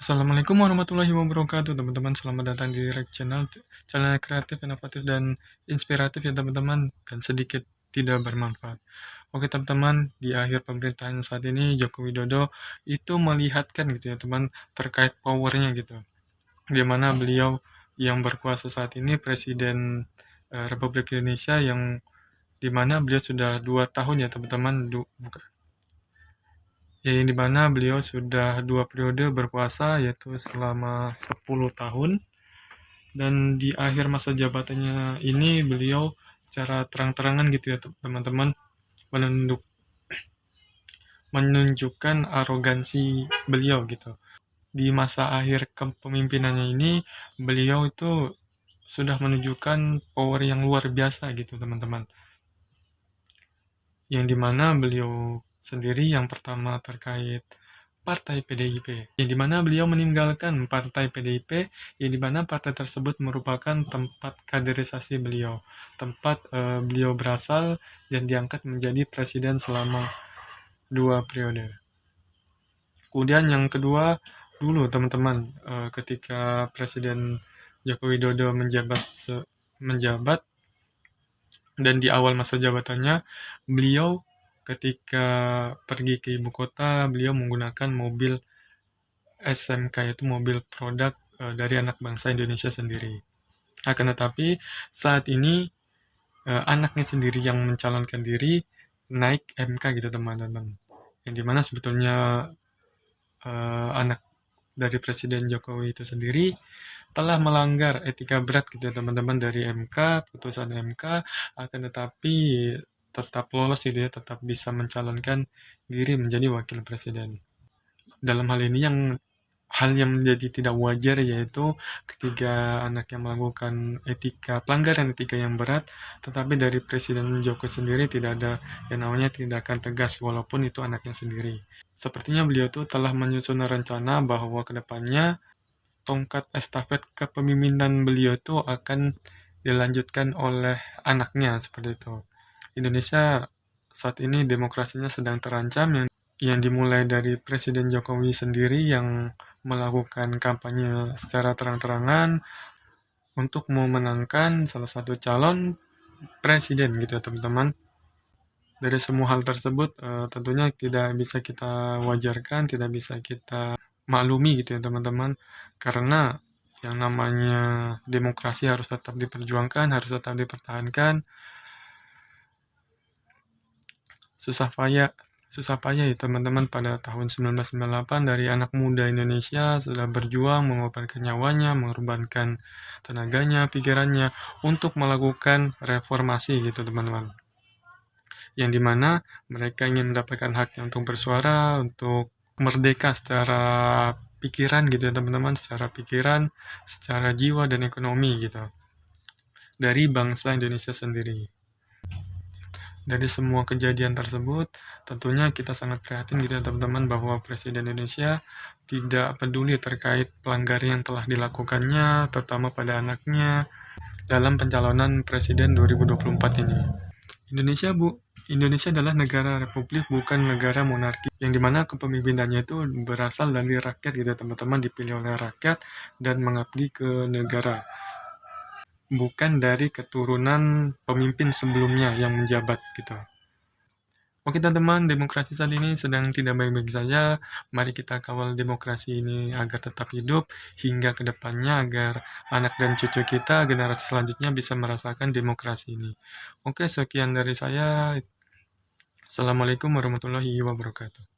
Assalamualaikum warahmatullahi wabarakatuh, teman-teman. Selamat datang di Rek Channel, channel kreatif, inovatif, dan inspiratif ya teman-teman, dan sedikit tidak bermanfaat. Oke teman-teman, di akhir pemerintahan saat ini Joko Widodo itu melihatkan gitu ya teman terkait powernya gitu, di mana beliau yang berkuasa saat ini Presiden Republik Indonesia yang dimana beliau sudah 2 tahun ya teman-teman, yang dimana beliau sudah 2 periode berkuasa yaitu selama 10 tahun, dan di akhir masa jabatannya ini beliau secara terang-terangan gitu ya teman-teman menunjukkan arogansi beliau gitu. Di masa akhir kepemimpinannya ini beliau itu sudah menunjukkan power yang luar biasa gitu teman-teman, yang dimana beliau sendiri yang pertama terkait Partai PDIP, yang dimana beliau meninggalkan Partai PDIP, yang dimana partai tersebut merupakan tempat kaderisasi beliau, tempat beliau berasal dan diangkat menjadi presiden selama 2 periode. Kemudian yang kedua, dulu teman-teman, ketika Presiden Joko Widodo menjabat dan di awal masa jabatannya, beliau ketika pergi ke ibu kota, beliau menggunakan mobil SMK, yaitu mobil produk dari anak bangsa Indonesia sendiri. Akan tetapi saat ini anaknya sendiri yang mencalonkan diri naik MK gitu teman-teman, yang dimana sebetulnya anak dari Presiden Jokowi itu sendiri telah melanggar etika berat gitu ya teman-teman dari MK, putusan MK, akan tetapi tetap lolos gitu ya, tetap bisa mencalonkan diri menjadi wakil presiden. Dalam hal yang menjadi tidak wajar yaitu ketika anaknya melakukan pelanggaran etika yang berat, tetapi dari Presiden Joko sendiri tidak ada yang namanya tindakan tegas walaupun itu anaknya sendiri. Sepertinya beliau tuh telah menyusun rencana bahwa kedepannya tongkat estafet kepemimpinan beliau itu akan dilanjutkan oleh anaknya seperti itu. Indonesia saat ini demokrasinya sedang terancam, yang dimulai dari Presiden Jokowi sendiri yang melakukan kampanye secara terang-terangan untuk memenangkan salah satu calon presiden gitu ya teman-teman. Dari semua hal tersebut tentunya tidak bisa kita wajarkan, tidak bisa kita maklumi gitu ya teman-teman, karena yang namanya demokrasi harus tetap diperjuangkan, harus tetap dipertahankan. Susah payah ya teman-teman, pada tahun 1998 dari anak muda Indonesia sudah berjuang mengorbankan nyawanya, mengorbankan tenaganya, pikirannya untuk melakukan reformasi gitu teman-teman, yang dimana mereka ingin mendapatkan haknya untuk bersuara, untuk merdeka secara pikiran gitu ya teman-teman, secara pikiran, secara jiwa dan ekonomi gitu, dari bangsa Indonesia sendiri. Dari semua kejadian tersebut, tentunya kita sangat prihatin gitu ya teman-teman, bahwa Presiden Indonesia tidak peduli terkait pelanggaran yang telah dilakukannya, terutama pada anaknya dalam pencalonan Presiden 2024 ini. Indonesia adalah negara republik, bukan negara monarki, yang dimana kepemimpinannya itu berasal dari rakyat gitu ya teman-teman, dipilih oleh rakyat dan mengabdi ke negara, bukan dari keturunan pemimpin sebelumnya yang menjabat gitu. Oke teman-teman, demokrasi saat ini sedang tidak baik-baik saja. Mari kita kawal demokrasi ini agar tetap hidup hingga kedepannya, agar anak dan cucu kita, generasi selanjutnya bisa merasakan demokrasi ini. Oke, sekian dari saya. Assalamualaikum warahmatullahi wabarakatuh.